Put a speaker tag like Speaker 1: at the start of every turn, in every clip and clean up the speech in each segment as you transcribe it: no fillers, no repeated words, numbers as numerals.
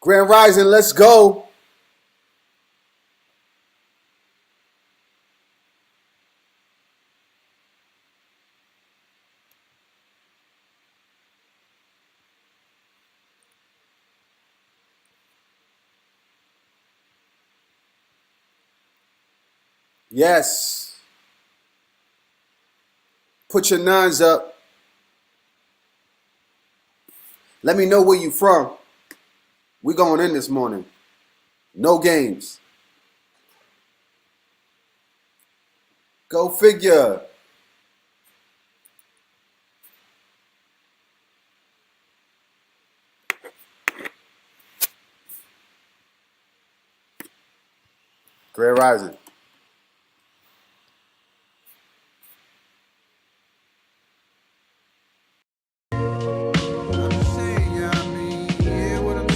Speaker 1: Grand Rising, let's go. Yes. Put your nines up. Let me know where you from. We going in this morning. No games. Go figure. Grand Rising.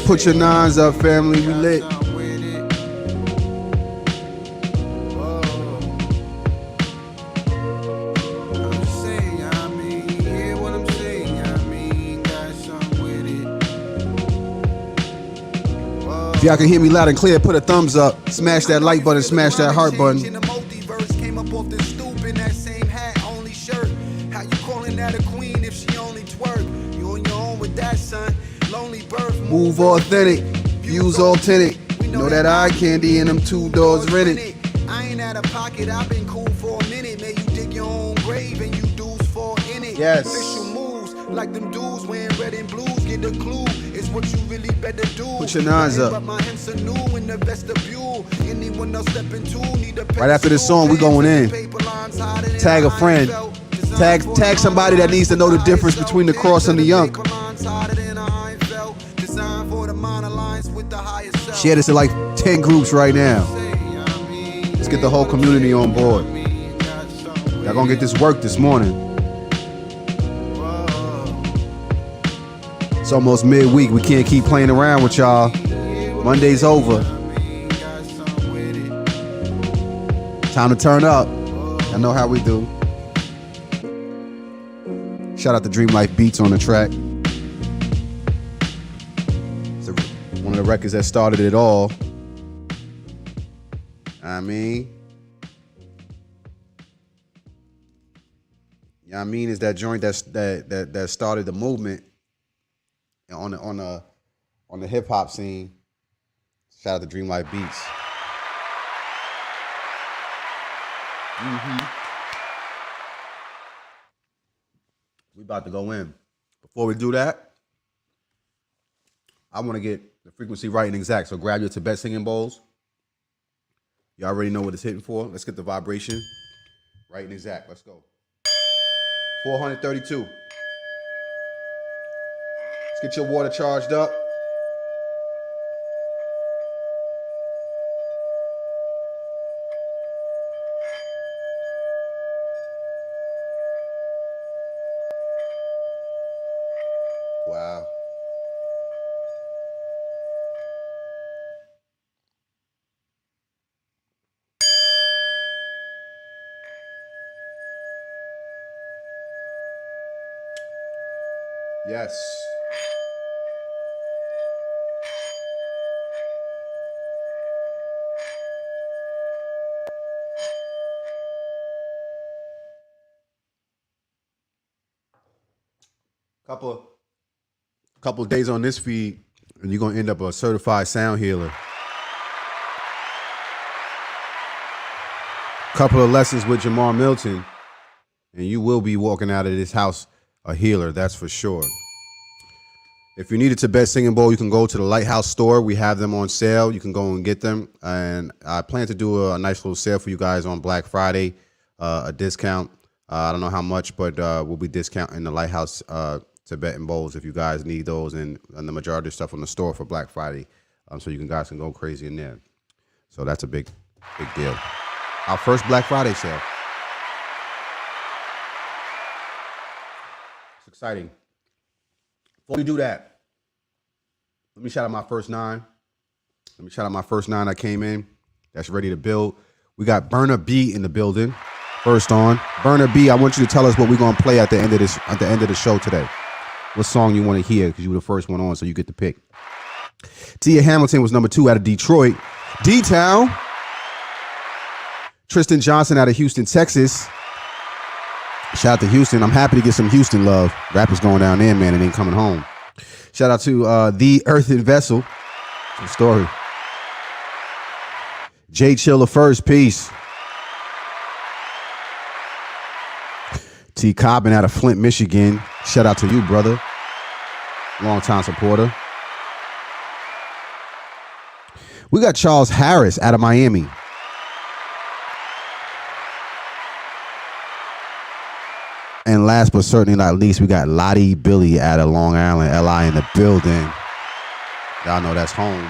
Speaker 1: Put your nines up, family. We lit. If y'all can hear me loud and clear, put a thumbs up. Smash that like button, smash that heart button. Came up off the stoop in that same hat, only shirt. How you calling that a queen if she only twerk? You on your own with that, son. Lonely birth. Move authentic, views authentic. Know that eye candy and them 2 doors rented. I ain't out of pocket, I've been cool for a minute. May you dig your own grave and you dudes fall in it. Yes. Official moves, like them dudes wearing red and blues. Get a clue, it's what you really better do. Put your nines up. Right after this song, we going in. Tag a friend. Tag somebody that needs to know the difference between the cross and the Ankh. Share this in like 10 groups right now. Let's get the whole community on board. Y'all gonna get this work this morning. It's almost midweek. We can't keep playing around with y'all. Monday's over. Time to turn up. I know how we do. Shout out to Dream Life Beats on the track. It's one of the records that started it all. I mean, is that joint that started the movement on the hip hop scene. Shout out to Dream Life Beats. We about to go in. Before we do that, I want to get the frequency right and exact. So grab your Tibet singing bowls. You already know what it's hitting for. Let's get the vibration right and exact. Let's go. 432. Let's get your water charged up. Wow. Yes. Couple of days on this feed, and you're gonna end up a certified sound healer. Couple of lessons with Jamaar Milton, and you will be walking out of this house a healer, that's for sure. If you need a Tibet singing bowl, you can go to the Lighthouse store. We have them on sale. You can go and get them. And I plan to do a nice little sale for you guys on Black Friday, a discount. I don't know how much, but we'll be discounting the Lighthouse Tibetan bowls if you guys need those, and the majority of stuff on the store for Black Friday. So you guys can go crazy in there. So that's a big deal. Our first Black Friday sale. It's exciting. Before we do that, let me shout out my first nine. That came in. That's ready to build. We got Burner B in the building. First on. Burner B, I want you to tell us what we're gonna play at the end of the show today. What song you want to hear, because you were the first one on, so you get to pick. Tia Hamilton was number 2 out of Detroit. D-Town. Tristan Johnson out of Houston, Texas. Shout out to Houston. I'm happy to get some Houston love. Rappers going down there, man, and ain't coming home. Shout out to The Earthen Vessel. Some story. Jay Chiller first, peace. T. Cobbin out of Flint, Michigan. Shout out to you, brother. Long-time supporter. We got Charles Harris out of Miami. And last but certainly not least, we got Lottie Billy out of Long Island, LI in the building. Y'all know that's home.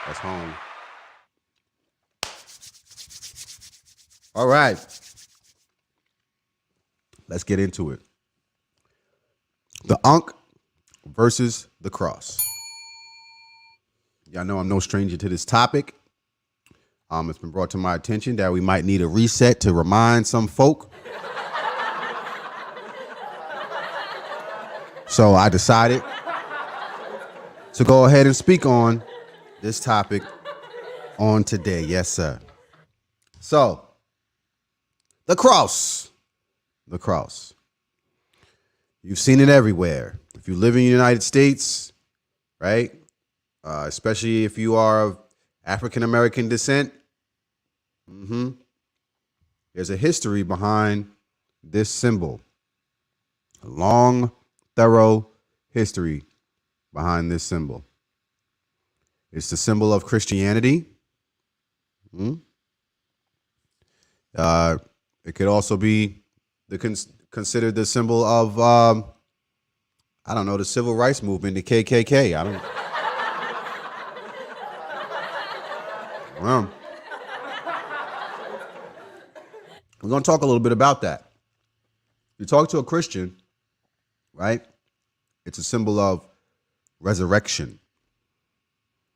Speaker 1: That's home. All right. Let's get into it. The Ankh versus the cross. Y'all know I'm no stranger to this topic. It's been brought to my attention that we might need a reset to remind some folk. So I decided to go ahead and speak on this topic on today. Yes, sir. So, the cross. The cross. You've seen it everywhere. If you live in the United States, right? Especially if you are of African-American descent. There's a history behind this symbol. A long, thorough history behind this symbol. It's the symbol of Christianity. It could also be considered the symbol of, I don't know, the civil rights movement, the KKK. I don't know. Well, we're going to talk a little bit about that. You talk to a Christian, right? It's a symbol of resurrection,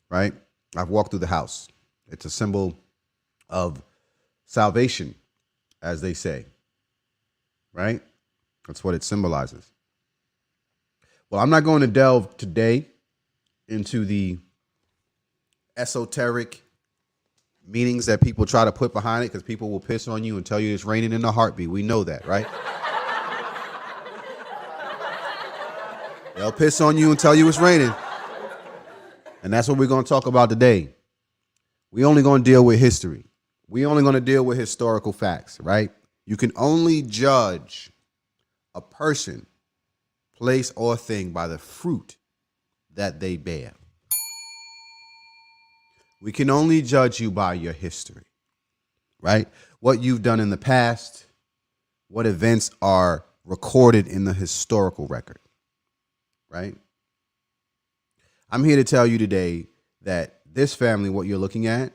Speaker 1: right? I've walked through the house. It's a symbol of salvation, as they say, right? That's what it symbolizes. Well, I'm not going to delve today into the esoteric meanings that people try to put behind it, because people will piss on you and tell you it's raining in a heartbeat. We know that, right? They'll piss on you and tell you it's raining. And that's what we're going to talk about today. We're only going to deal with history. We're only going to deal with historical facts, right? You can only judge a person, place, or thing by the fruit that they bear. We can only judge you by your history, right? What you've done in the past, what events are recorded in the historical record, right? I'm here to tell you today that this family, what you're looking at,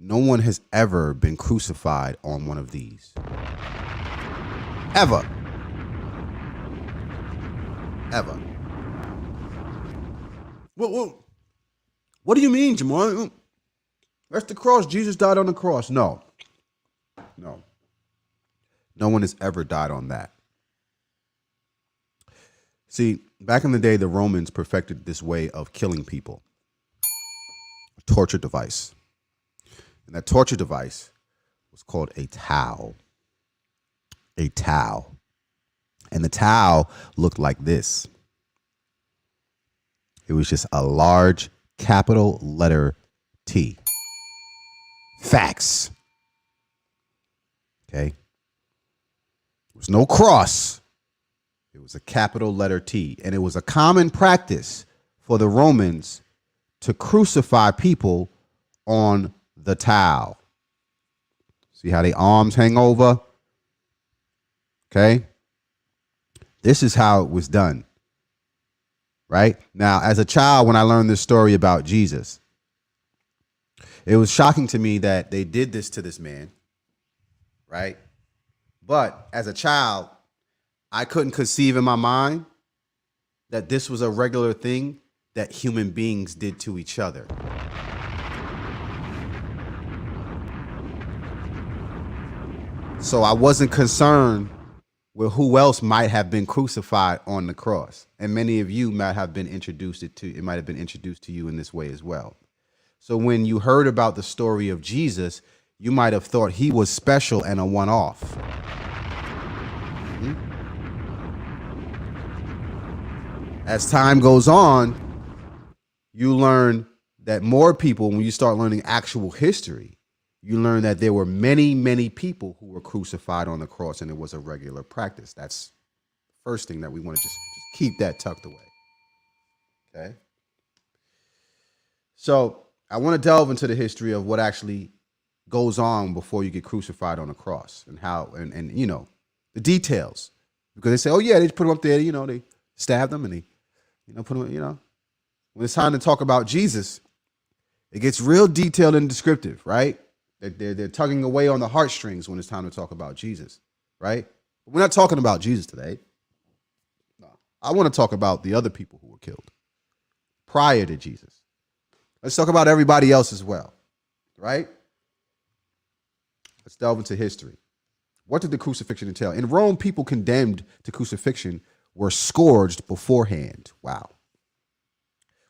Speaker 1: no one has ever been crucified on one of these. Ever. Ever. What do you mean, Jamaar? That's the cross. Jesus died on the cross. No. No one has ever died on that. See, back in the day, the Romans perfected this way of killing people. A torture device. And that torture device was called a towel. A towel. And the towel looked like this. It was just a large capital letter T. Facts. Okay. There was no cross. It was a capital letter T. And it was a common practice for the Romans to crucify people on the towel. See how the arms hang over? Okay. This is how it was done. Right? Now, as a child, when I learned this story about Jesus, it was shocking to me that they did this to this man. Right? But as a child, I couldn't conceive in my mind that this was a regular thing that human beings did to each other. So I wasn't concerned Well, who else might have been crucified on the cross? And many of you might have been introduced it might have been introduced to you in this way as well. So when you heard about the story of Jesus, you might have thought he was special and a one-off. As time goes on, you learn that more people, when you start learning actual history, you learn that there were many, many people who were crucified on the cross, and it was a regular practice. That's the first thing that we want to just keep that tucked away. Okay? So I want to delve into the history of what actually goes on before you get crucified on the cross, and how, and you know, the details. Because they say, oh yeah, they put them up there, you know, they stabbed them and they, you know, put them, you know. When it's time to talk about Jesus, it gets real detailed and descriptive, right? They're tugging away on the heartstrings when it's time to talk about Jesus, right? But we're not talking about Jesus today. No. I want to talk about the other people who were killed prior to Jesus. Let's talk about everybody else as well, right? Let's delve into history. What did the crucifixion entail? In Rome, people condemned to crucifixion were scourged beforehand. Wow.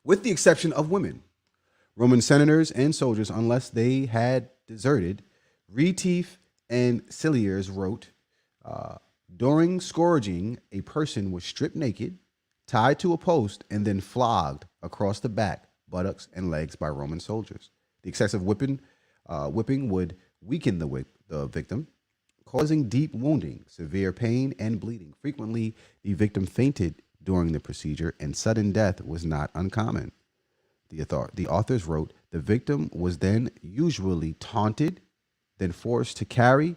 Speaker 1: With the exception of women. Roman senators and soldiers, unless they had deserted, Retief and Ciliers wrote, during scourging, a person was stripped naked, tied to a post, and then flogged across the back, buttocks, and legs by Roman soldiers. The excessive whipping would weaken the victim, causing deep wounding, severe pain, and bleeding. Frequently, the victim fainted during the procedure, and sudden death was not uncommon. The authors wrote, the victim was then usually taunted, then forced to carry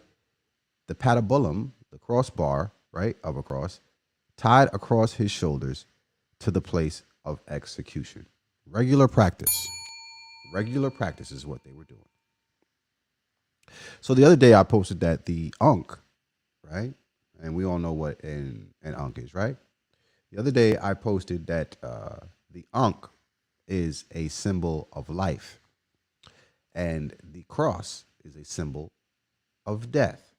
Speaker 1: the patibulum, the crossbar, right, of a cross, tied across his shoulders to the place of execution. Regular practice. Regular practice is what they were doing. So the other day I posted that the Ankh, right, and we all know what an Ankh is, right? The other day I posted that the Ankh is a symbol of life, and the cross is a symbol of death,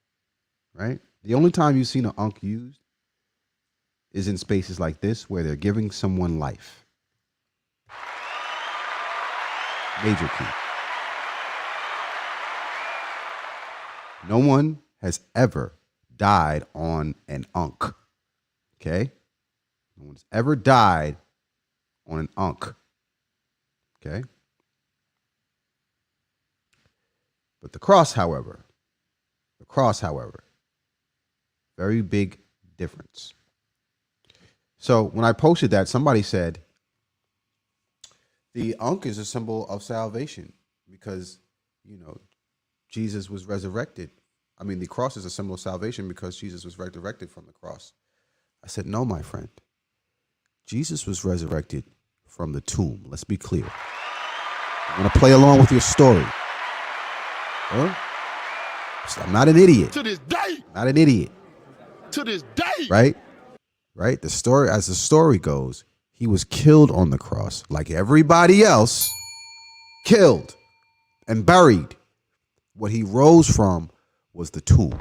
Speaker 1: right? The only time you've seen an Ankh used is in spaces like this where they're giving someone life. Major key. No one has ever died on an Ankh, okay? No one's ever died on an Ankh. Okay. But the cross, however, very big difference. So when I posted that, somebody said, the Ankh is a symbol of salvation because, you know, Jesus was resurrected. I mean, the cross is a symbol of salvation because Jesus was resurrected from the cross. I said, no, my friend. Jesus was resurrected from the tomb. Let's be clear. I'm going to play along with your story. Huh? I'm not an idiot.
Speaker 2: To this day.
Speaker 1: Not an idiot.
Speaker 2: To this day.
Speaker 1: Right? Right? The story, as the story goes, he was killed on the cross like everybody else, killed and buried. What he rose from was the tomb.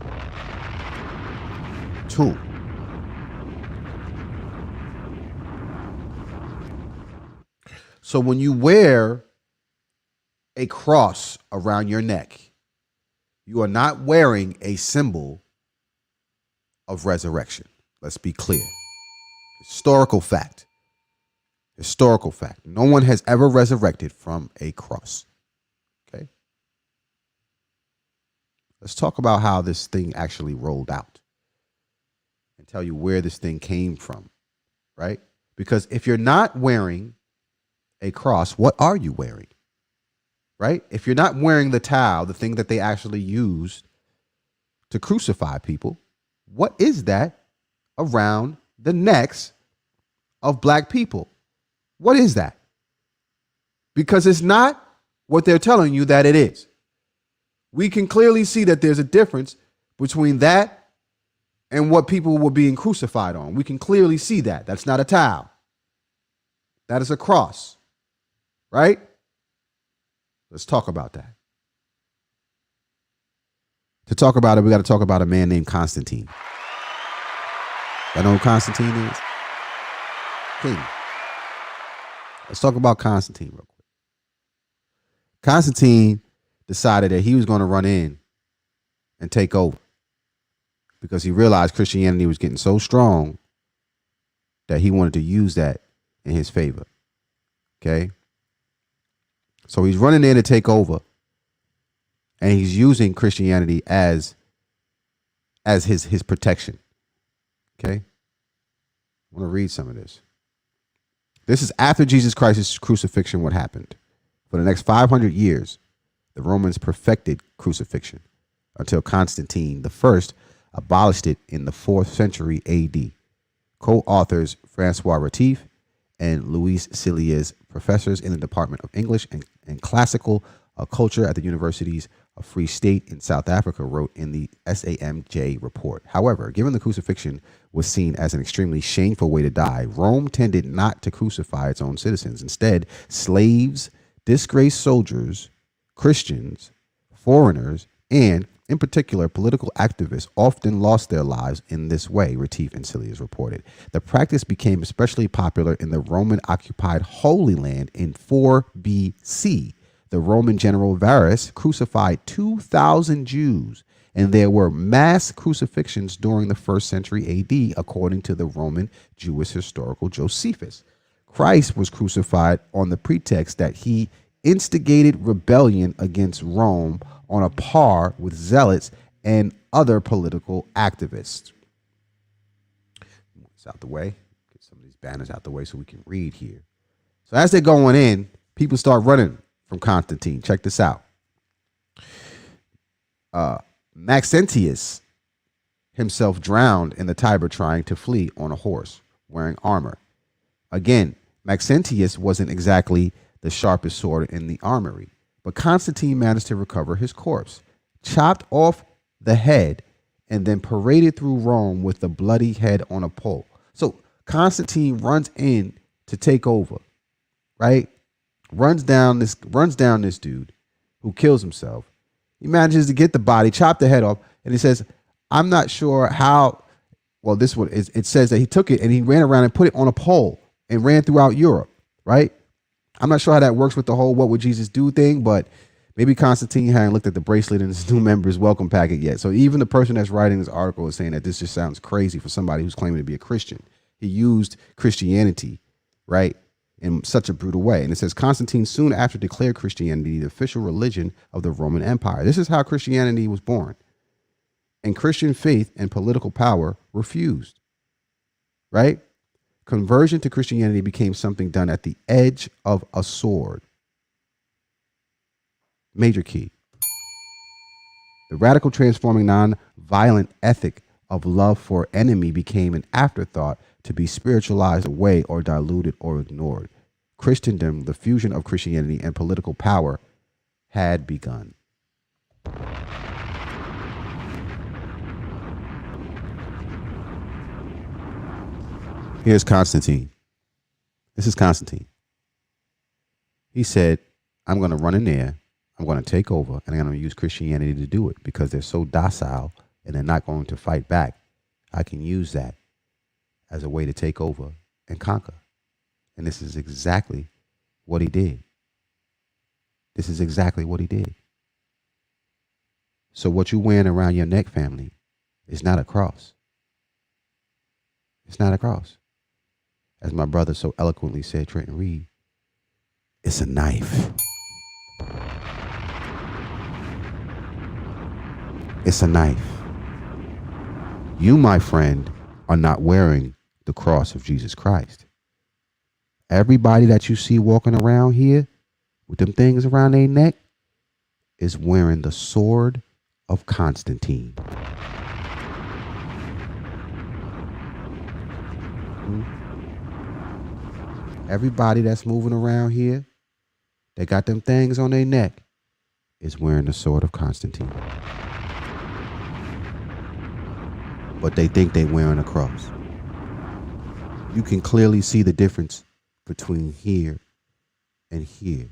Speaker 1: Tomb. So when you wear a cross around your neck, you are not wearing a symbol of resurrection. Let's be clear. Historical fact. Historical fact. No one has ever resurrected from a cross. Okay? Let's talk about how this thing actually rolled out and tell you where this thing came from, right? Because if you're not wearing a cross, what are you wearing? Right? If you're not wearing the towel, the thing that they actually used to crucify people, what is that around the necks of black people? What is that? Because it's not what they're telling you that it is. We can clearly see that there's a difference between that and what people were being crucified on. We can clearly see that. That's not a towel. That is a cross. Right? Let's talk about that. To talk about it, we got to talk about a man named Constantine. Y'all know who Constantine is? King. Let's talk about Constantine real quick. Constantine decided that he was going to run in and take over because he realized Christianity was getting so strong that he wanted to use that in his favor. Okay? So he's running in to take over, and he's using Christianity as his protection. Okay? I want to read some of this. This is after Jesus Christ's crucifixion, what happened. For the next 500 years, the Romans perfected crucifixion until Constantine I abolished it in the 4th century AD. Co-authors Francois Retief and Louis Cilliers, professors in the Department of English and Classical Culture at the Universities of Free State in South Africa, wrote in the SAMJ report. However, given the crucifixion was seen as an extremely shameful way to die, Rome tended not to crucify its own citizens. Instead, slaves, disgraced soldiers, Christians, foreigners, and in particular, political activists often lost their lives in this way, Retief and Cilliers reported. The practice became especially popular in the Roman-occupied Holy Land in 4 BC. The Roman general Varus crucified 2,000 Jews, and there were mass crucifixions during the 1st century AD, according to the Roman Jewish historical Josephus. Christ was crucified on the pretext that he instigated rebellion against Rome on a par with zealots and other political activists. It's out the way. Get some of these banners out the way so we can read here. So as they're going in, people start running from Constantine. Check this out. Maxentius himself drowned in the Tiber trying to flee on a horse wearing armor. Again, Maxentius wasn't exactly the sharpest sword in the armory, but Constantine managed to recover his corpse, chopped off the head, and then paraded through Rome with the bloody head on a pole. So Constantine runs in to take over, right? Runs down this dude who kills himself. He manages to get the body, chop the head off, and he says, I'm not sure how. Well, this one is, it says that he took it and he ran around and put it on a pole and ran throughout Europe, right? I'm not sure how that works with the whole what would Jesus do thing, but maybe Constantine hadn't looked at the bracelet in his new members welcome packet yet. So even the person that's writing this article is saying that this just sounds crazy for somebody who's claiming to be a Christian. He used Christianity, right, in such a brutal way. And it says Constantine soon after declared Christianity the official religion of the Roman Empire. This is how Christianity was born. And Christian faith and political power were fused, right? Conversion to Christianity became something done at the edge of a sword. Major key. The radical transforming non-violent ethic of love for enemy became an afterthought to be spiritualized away or diluted or ignored. Christendom, the fusion of Christianity and political power, had begun. Here's Constantine. This is Constantine. He said, I'm going to run in there, I'm going to take over, and I'm going to use Christianity to do it because they're so docile and they're not going to fight back. I can use that as a way to take over and conquer. And this is exactly what he did. This is exactly what he did. So what you're wearing around your neck, family, is not a cross. It's not a cross. As my brother so eloquently said, Trenton Reed, it's a knife. It's a knife. You, my friend, are not wearing the cross of Jesus Christ. Everybody that you see walking around here with them things around their neck is wearing the sword of Constantine. Everybody that's moving around here, they got them things on their neck, is wearing the sword of Constantine. But they think they're wearing a cross. You can clearly see the difference between here and here.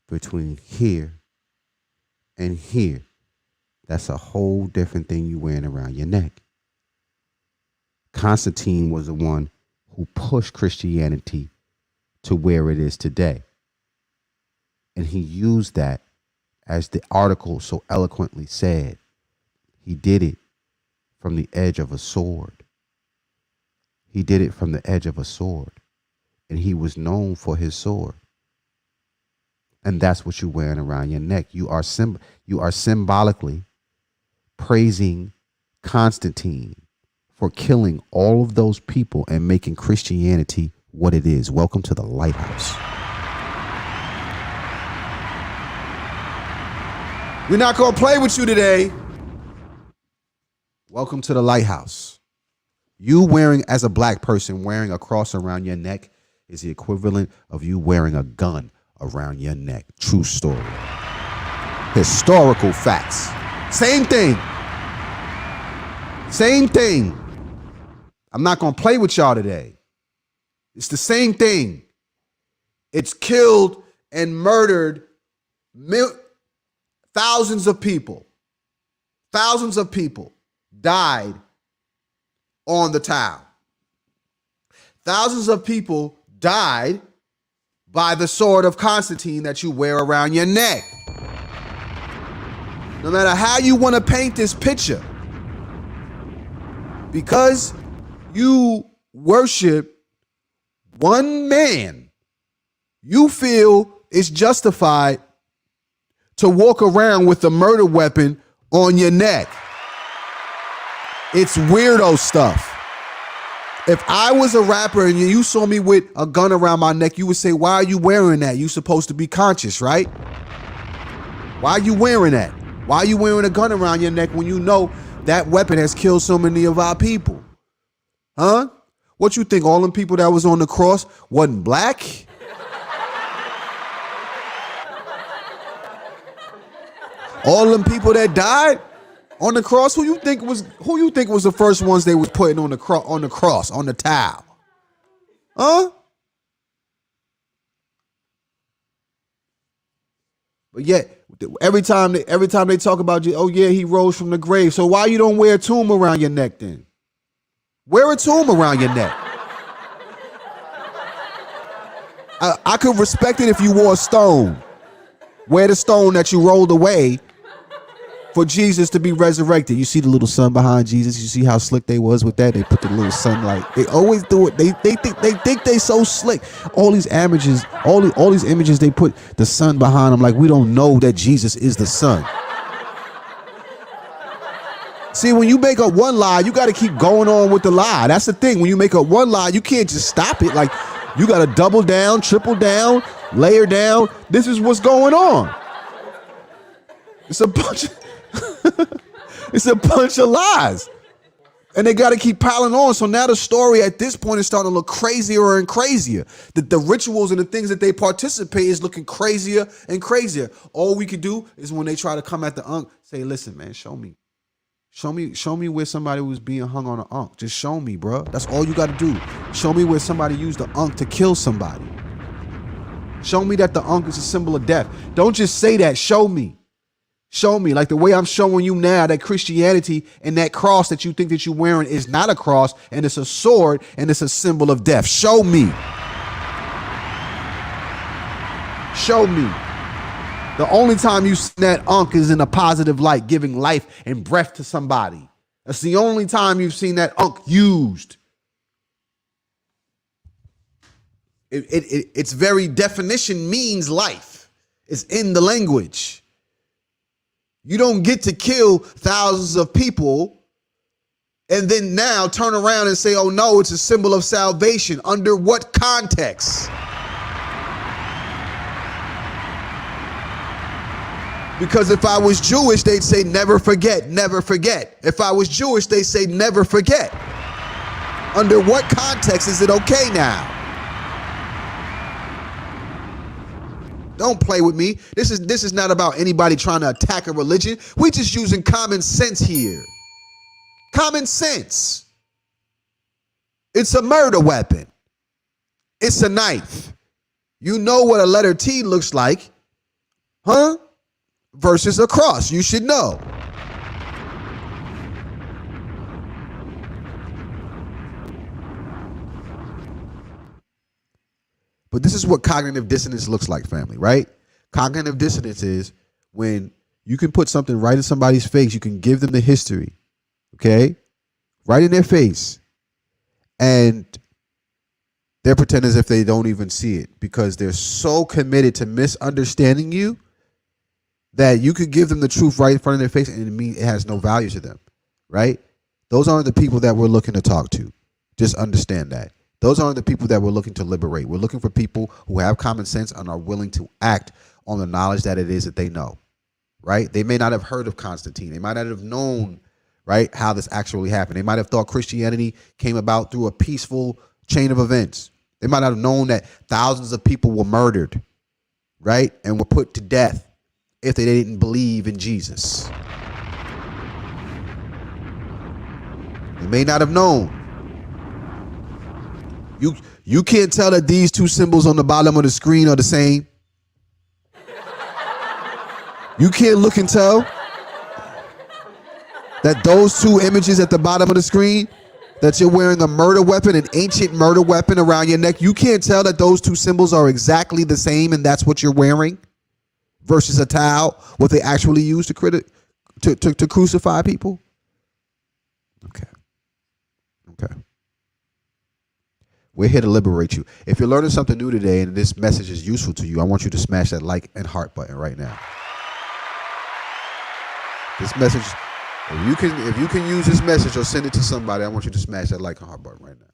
Speaker 1: Between here and here. That's a whole different thing you're wearing around your neck. Constantine was the one who pushed Christianity to where it is today. And he used that, as the article so eloquently said, he did it from the edge of a sword. He did it from the edge of a sword. And he was known for his sword. And that's what you're wearing around your neck. You are symbolically praising Constantine for killing all of those people and making Christianity what it is. Welcome to the lighthouse. We're not going to play with you today. Welcome to the lighthouse. You wearing, as a black person, wearing a cross around your neck is the equivalent of you wearing a gun around your neck. True story. Historical facts. Same thing. Same thing. I'm not going to play with y'all today. It's the same thing. It's killed and murdered thousands of people. Thousands of people died on the town. Thousands of people died by the sword of Constantine that you wear around your neck. No matter how you want to paint this picture, because you worship one man, you feel it's justified to walk around with a murder weapon on your neck. It's weirdo stuff. If I was a rapper and you saw me with a gun around my neck, you would say, why are you wearing that? You're supposed to be conscious, right? Why are you wearing that? Why are you wearing a gun around your neck when you know that weapon has killed so many of our people? Huh? What you think, all them people that was on the cross wasn't black? All them people that died on the cross, who you think was the first ones they was putting on the cross, on the towel? Huh? But yet, every time they talk about you, oh yeah, he rose from the grave. So why you don't wear a tomb around your neck then? Wear a tomb around your neck. I could respect it if you wore a stone. Wear the stone that you rolled away for Jesus to be resurrected. You see the little sun behind Jesus. You see how slick they was with that. They put the little sunlight. They always do it. They think they so slick. All these images, all these images, they put the sun behind them like we don't know that Jesus is the sun. See, when you make up one lie, you got to keep going on with the lie. That's the thing. When you make up one lie, you can't just stop it. Like, you got to double down, triple down, layer down. This is what's going on. It's a bunch of lies. And they got to keep piling on. So now the story at this point is starting to look crazier and crazier. The rituals and the things that they participate is looking crazier and crazier. All we could do is when they try to come at the Ankh, say, listen, man, show me. Show me where somebody was being hung on an Ankh. Just show me, bro. That's all you got to do. Show me where somebody used the Ankh to kill somebody. Show me that the Ankh is a symbol of death. Don't just say that. Show me. Show me, like the way I'm showing you now, that Christianity and that cross that you think that you're wearing is not a cross and it's a sword and it's a symbol of death. Show me. Show me. The only time you see that Ankh is in a positive light, giving life and breath to somebody. That's the only time you've seen that Ankh used. Its very definition means life. It's in the language. You don't get to kill thousands of people and then now turn around and say, oh no, it's a symbol of salvation. Under what context? Because if I was Jewish, they'd say, never forget, never forget. If I was Jewish, they say, never forget. Under what context is it okay now? Don't play with me. This is not about anybody trying to attack a religion. We're just using common sense here. Common sense. It's a murder weapon. It's a knife. You know what a letter T looks like, huh? Versus a cross. You should know. But this is what cognitive dissonance looks like, family, right? Cognitive dissonance is when you can put something right in somebody's face, you can give them the history, okay? Right in their face. And they're pretending as if they don't even see it because they're so committed to misunderstanding you that you could give them the truth right in front of their face and it has no value to them, right? Those aren't the people that we're looking to talk to. Just understand that. Those aren't the people that we're looking to liberate. We're looking for people who have common sense and are willing to act on the knowledge that it is that they know, right? They may not have heard of Constantine. They might not have known, right, how this actually happened. They might have thought Christianity came about through a peaceful chain of events. They might not have known that thousands of people were murdered, right, and were put to death if they didn't believe in Jesus. They may not have known. You can't tell that these two symbols on the bottom of the screen are the same. You can't look and tell that those two images at the bottom of the screen, that you're wearing a murder weapon, an ancient murder weapon around your neck. You can't tell that those two symbols are exactly the same and that's what you're wearing versus a towel, what they actually use to crucify people. Okay. We're here to liberate you. If you're learning something new today and this message is useful to you, I want you to smash that like and heart button right now. This message, if you can use this message or send it to somebody, I want you to smash that like and heart button right now.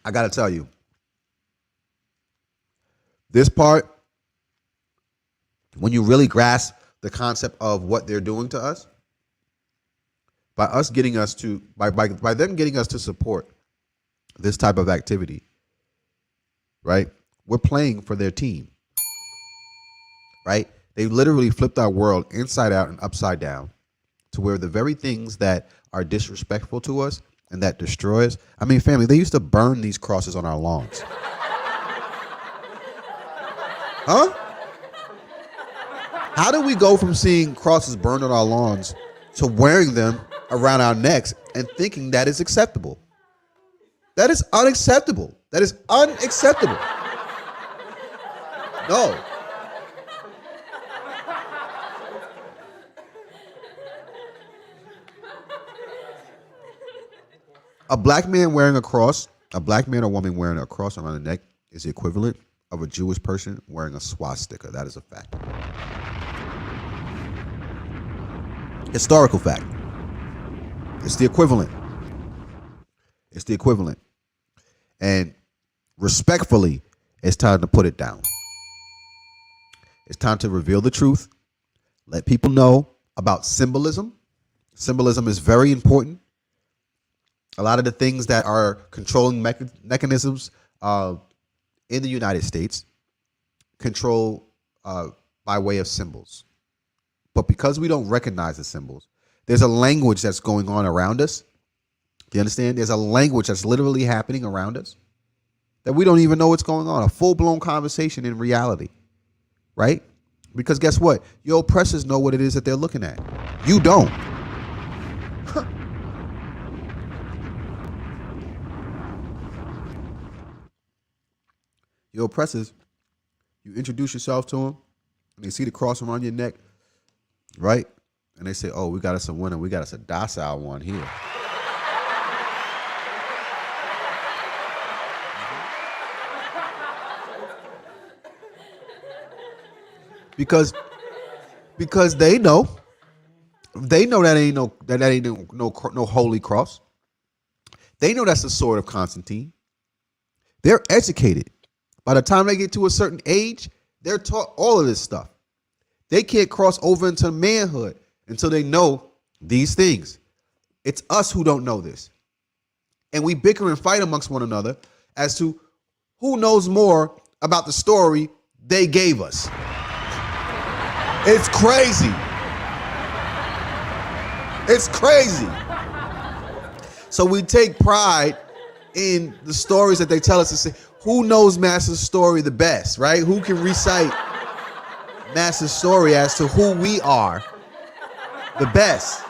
Speaker 1: I got to tell you, this part, when you really grasp the concept of what they're doing to us, by them getting us to support this type of activity, right? We're playing for their team, right? They literally flipped our world inside out and upside down to where the very things that are disrespectful to us and that destroy us. I mean, family, they used to burn these crosses on our lawns. Huh? How do we go from seeing crosses burned on our lawns to wearing them around our necks and thinking that is acceptable? That is unacceptable. That is unacceptable. No. A black man wearing a cross, a black man or woman wearing a cross around the neck is the equivalent of a Jewish person wearing a swastika. That is a fact. Historical fact. It's the equivalent. It's the equivalent. And respectfully, it's time to put it down. It's time to reveal the truth. Let people know about symbolism. Symbolism is very important. A lot of the things that are controlling mechanisms in the United States control by way of symbols. But because we don't recognize the symbols, there's a language that's going on around us. Do you understand? There's a language that's literally happening around us that we don't even know what's going on. A full-blown conversation in reality, right? Because guess what? Your oppressors know what it is that they're looking at. You don't. Your oppressors, you introduce yourself to them, and they see the cross around your neck, right? And they say, oh, we got us a winner. We got us a docile one here. Because they know that ain't no holy cross. They know that's the sword of Constantine. They're educated. By the time they get to a certain age, they're taught all of this stuff. They can't cross over into manhood until they know these things. It's us who don't know this. And we bicker and fight amongst one another as to who knows more about the story they gave us. It's crazy. It's crazy. So we take pride in the stories that they tell us to say, who knows Master's story the best, right? Who can recite Master's story as to who we are the best?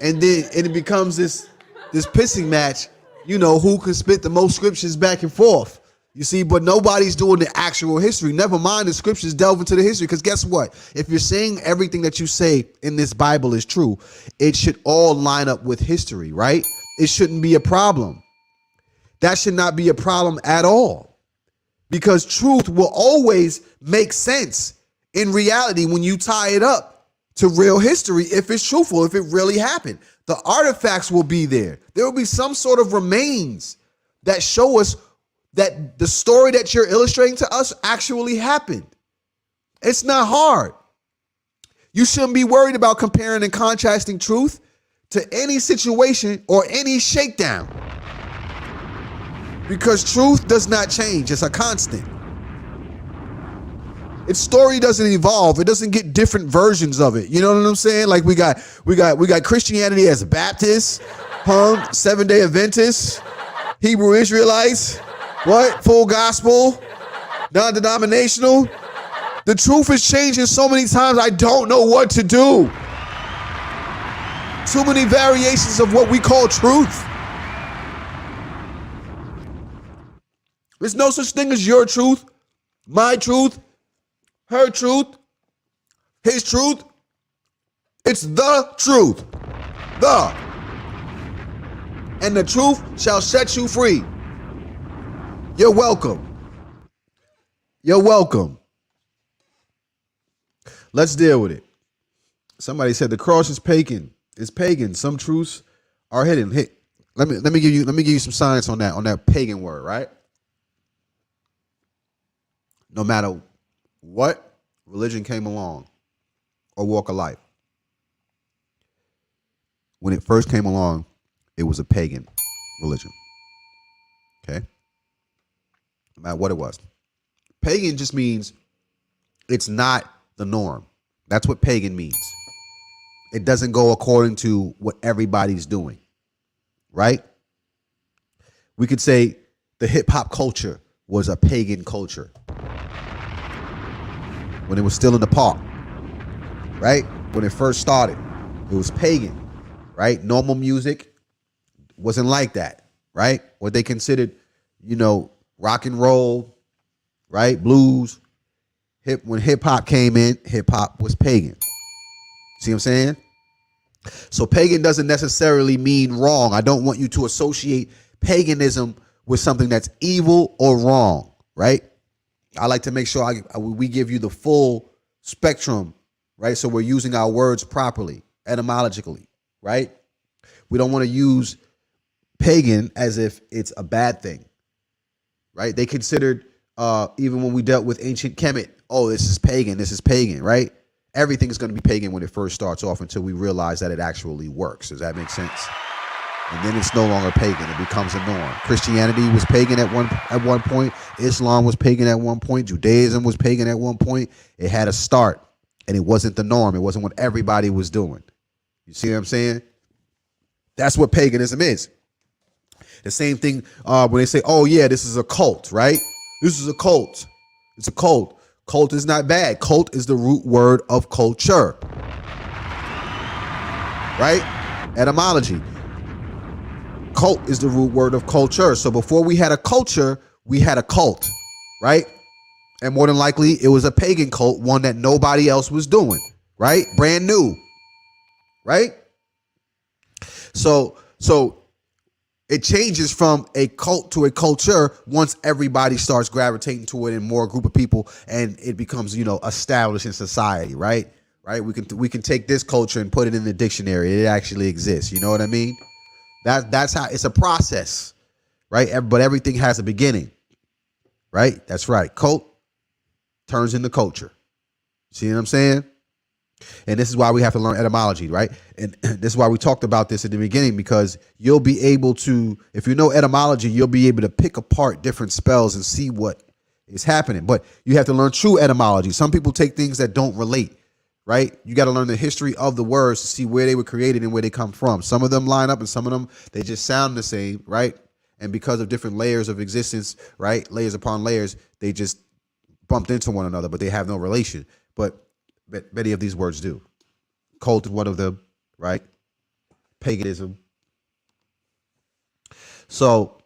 Speaker 1: And then it becomes this pissing match, who can spit the most scriptures back and forth. You see, but nobody's doing the actual history. Never mind the scriptures delve into the history. Because guess what? If you're saying everything that you say in this Bible is true, it should all line up with history, right? It shouldn't be a problem. That should not be a problem at all. Because truth will always make sense in reality when you tie it up to real history, if it's truthful, if it really happened. The artifacts will be there. There will be some sort of remains that show us that the story that you're illustrating to us actually happened. It's not hard. You shouldn't be worried about comparing and contrasting truth to any situation or any shakedown, because truth does not change. It's a constant. Its story doesn't evolve. It doesn't get different versions of it. You know what I'm saying? Like we got Christianity as Baptists, Seventh-day Adventists, Hebrew Israelites, full gospel, non-denominational. The truth is changing so many times I don't know what to do. Too many variations of what we call truth. There's no such thing as your truth, my truth, her truth, his truth. It's the truth. And the truth shall set you free. You're welcome. You're welcome. Let's deal with it. Somebody said the cross is pagan. It's pagan. Some truths are hidden. Let me give you some science on that pagan word, right? No matter what religion came along or walk of life, when it first came along, it was a pagan religion. Okay? No matter what it was. Pagan just means it's not the norm. That's what pagan means. It doesn't go according to what everybody's doing, right? We could say the hip hop culture was a pagan culture when it was still in the park, right? When it first started, it was pagan, right? Normal music wasn't like that, right? What they considered, rock and roll, right? Blues. When hip hop came in, hip hop was pagan. See what I'm saying? So pagan doesn't necessarily mean wrong. I don't want you to associate paganism with something that's evil or wrong, right? I like to make sure we give you the full spectrum, right? So we're using our words properly, etymologically, right? We don't want to use pagan as if it's a bad thing, right? They considered, even when we dealt with ancient Kemet, this is pagan, right? Everything is going to be pagan when it first starts off until we realize that it actually works. Does that make sense? And then it's no longer pagan. It becomes a norm. Christianity was pagan at one point. Islam was pagan at one point. Judaism was pagan at one point. It had a start, and it wasn't the norm. It wasn't what everybody was doing. You see what I'm saying? That's what paganism is. The same thing when they say, this is a cult, right? This is a cult. It's a cult. Cult is not bad. Cult is the root word of culture. Right? Etymology. Cult is the root word of culture. So before we had a culture, we had a cult. Right? And more than likely, it was a pagan cult, one that nobody else was doing. Right? Brand new. Right? So it changes from a cult to a culture once everybody starts gravitating to it in more group of people, and it becomes, established in society, right? Right? We can take this culture and put it in the dictionary. It actually exists. You know what I mean? That's how it's a process, right? But everything has a beginning, right? That's right. Cult turns into culture. See what I'm saying? And this is why we have to learn etymology, right? And this is why we talked about this at the beginning, because you'll be able to, if you know etymology, you'll be able to pick apart different spells and see what is happening. But you have to learn true etymology. Some people take things that don't relate, right? You got to learn the history of the words to see where they were created and where they come from. Some of them line up and some of them, they just sound the same, right? And because of different layers of existence, right? Layers upon layers, they just bumped into one another, but they have no relation. But many of these words do. Cult is one of them, right? paganism. So,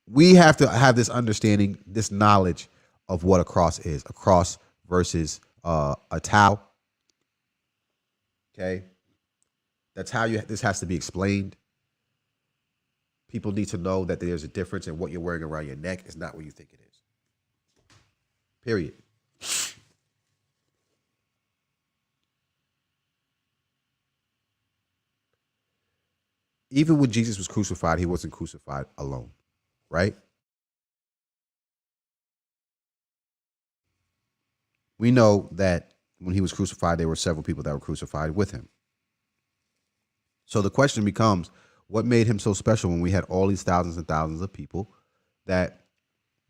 Speaker 1: we have to have this understanding, this knowledge of what a cross is. A cross versus a tau. Okay? That's how this has to be explained. People need to know that there's a difference, and what you're wearing around your neck is not what you think it is. Period. Even when Jesus was crucified, he wasn't crucified alone, right? We know that when he was crucified, there were several people that were crucified with him. So the question becomes, what made him so special when we had all these thousands and thousands of people that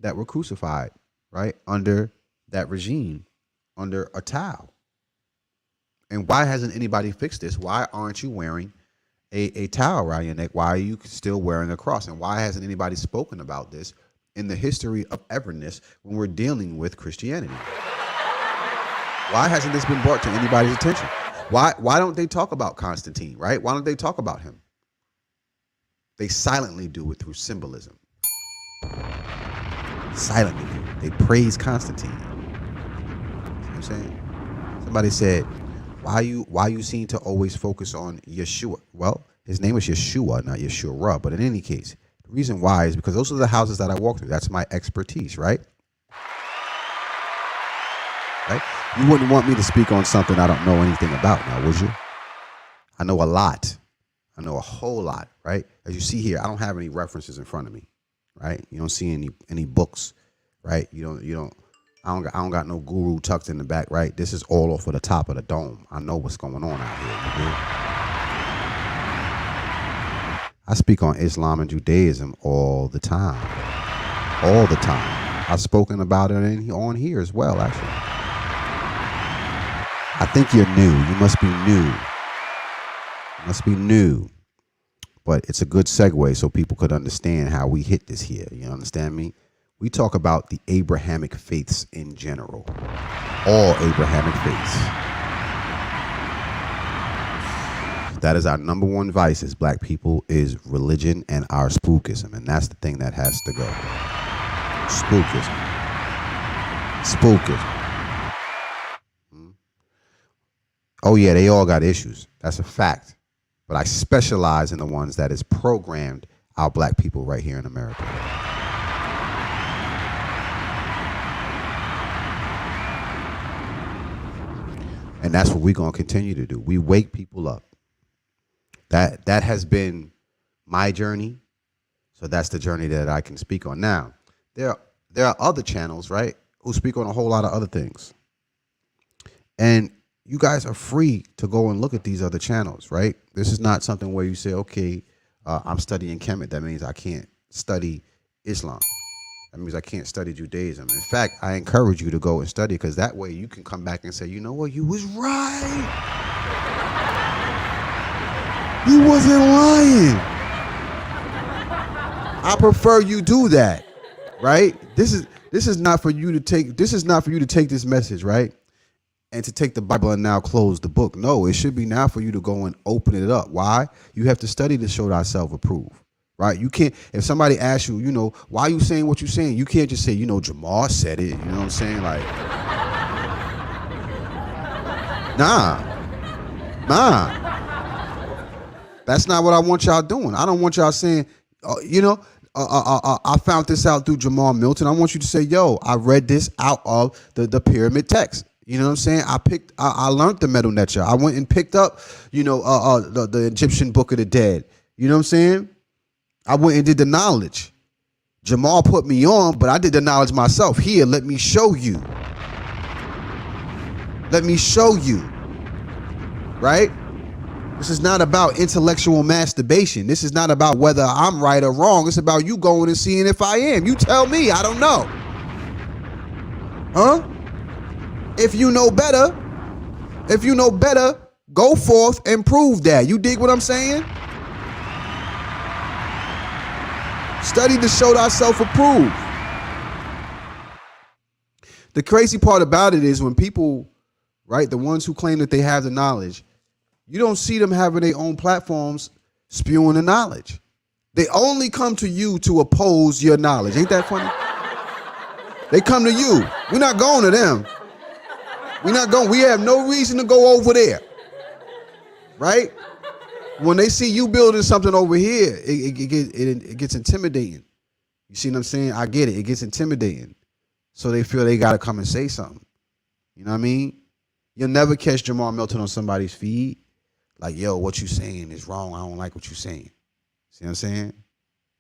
Speaker 1: were crucified, right, under that regime, under a tau? And why hasn't anybody fixed this? Why aren't you wearing a towel around your neck? Why are you still wearing a cross? And why hasn't anybody spoken about this in the history of everness when we're dealing with Christianity? Why hasn't this been brought to anybody's attention? Why don't they talk about Constantine, right? Why don't they talk about him? They silently do it through symbolism. Silently do it. They praise Constantine. See what I'm saying? Somebody said, why you seem to always focus on Yeshua? Well, his name is Yeshua, not Yeshua. But in any case, the reason why is because those are the houses that I walk through. That's my expertise, right? Right? You wouldn't want me to speak on something I don't know anything about now, would you? I know a lot. I know a whole lot, right? As you see here, I don't have any references in front of me, right? You don't see any books, right? I don't got no guru tucked in the back, right? This is all off of the top of the dome. I know what's going on out here. You I speak on Islam and Judaism all the time. All the time. I've spoken about it on here as well, actually. I think you're new. You must be new. You must be new. But it's a good segue so people could understand how we hit this here. You understand me? We talk about the Abrahamic faiths in general. All Abrahamic faiths. That is our number one vice as black people, is religion and our spookism. And that's the thing that has to go. Spookism. Spookism. Oh yeah, they all got issues. That's a fact. But I specialize in the ones that is programmed our black people right here in America. And that's what we're going to continue to do. We wake people up. That has been my journey. So that's the journey that I can speak on. Now, there are other channels, right, who speak on a whole lot of other things. And you guys are free to go and look at these other channels, right? This is not something where you say, okay, I'm studying Kemet. That means I can't study Islam. That means I can't study Judaism. In fact, I encourage you to go and study, because that way you can come back and say, you know what, you was right. You wasn't lying. I prefer you do that, right? This is not for you to take. This is not for you to take this message, right, and to take the Bible and now close the book. No, it should be now for you to go and open it up. Why? You have to study to show thyself approved. Right? You can't, if somebody asks you, why are you saying what you're saying? You can't just say, Jamaar said it. You know what I'm saying? Like, nah. That's not what I want y'all doing. I don't want y'all saying, I found this out through Jamaar Milton. I want you to say, yo, I read this out of the pyramid text. You know what I'm saying? I learned the Medu Neter. I went and picked up, the Egyptian Book of the Dead. You know what I'm saying? I went and did the knowledge. Jamaar put me on, but I did the knowledge myself. Here, let me show you. Let me show you. Right? This is not about intellectual masturbation. This is not about whether I'm right or wrong. It's about you going and seeing if I am. You tell me. I don't know. Huh? If you know better, go forth and prove that. You dig what I'm saying? Study to show thyself approved. The crazy part about it is when people, right, the ones who claim that they have the knowledge, You don't see them having their own platforms spewing the knowledge. They only come to you to oppose your knowledge. Ain't that funny? They come to you. We're not going to them. We're not going. We have no reason to go over there. Right? When they see you building something over here, it gets intimidating. You see what I'm saying? I get it. It gets intimidating. So they feel they got to come and say something. You know what I mean? You'll never catch Jamaar Milton on somebody's feed. Like, yo, what you saying is wrong. I don't like what you saying. See what I'm saying?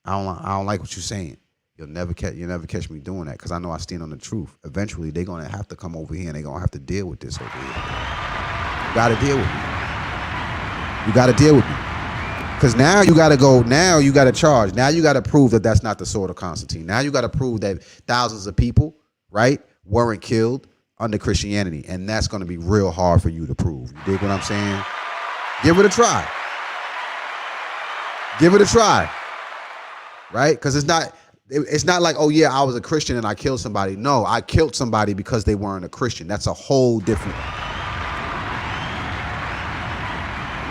Speaker 1: I don't like what you're saying. You'll never catch me doing that because I know I stand on the truth. Eventually, they're gonna have to come over here and they're gonna have to deal with this over here. You gotta deal with me. You gotta deal with me. Because now you gotta go. Now you gotta charge. Now you gotta prove that that's not the sword of Constantine. Now you gotta prove that thousands of people, right, weren't killed under Christianity, and that's gonna be real hard for you to prove. You dig what I'm saying? Give it a try. Give it a try, right? Because it's not like, oh yeah, I was a Christian and I killed somebody. No, I killed somebody because they weren't a Christian. That's a whole different.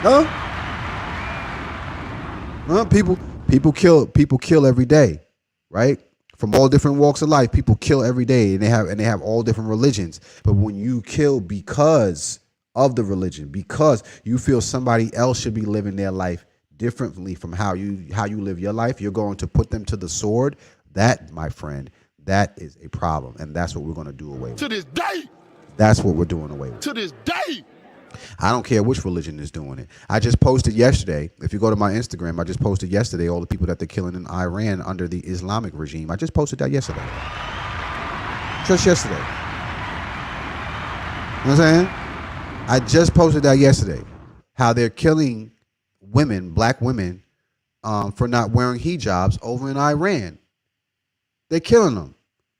Speaker 1: Huh? Huh? People kill every day, right? From all different walks of life, people kill every day, and they have all different religions. But when you kill because of the religion, because you feel somebody else should be living their life differently from how you live your life, you're going to put them to the sword. That, my friend, that is a problem, and that's what we're going to do away with.
Speaker 2: To this day.
Speaker 1: That's what we're doing away with.
Speaker 2: To this day.
Speaker 1: I don't care which religion is doing it. I just posted yesterday. If you go to my Instagram, I just posted yesterday all the people that they're killing in Iran under the Islamic regime. I just posted that yesterday. Just yesterday. You know what I'm saying? I just posted that yesterday. How they're killing women, black women, for not wearing hijabs over in Iran. They're killing them,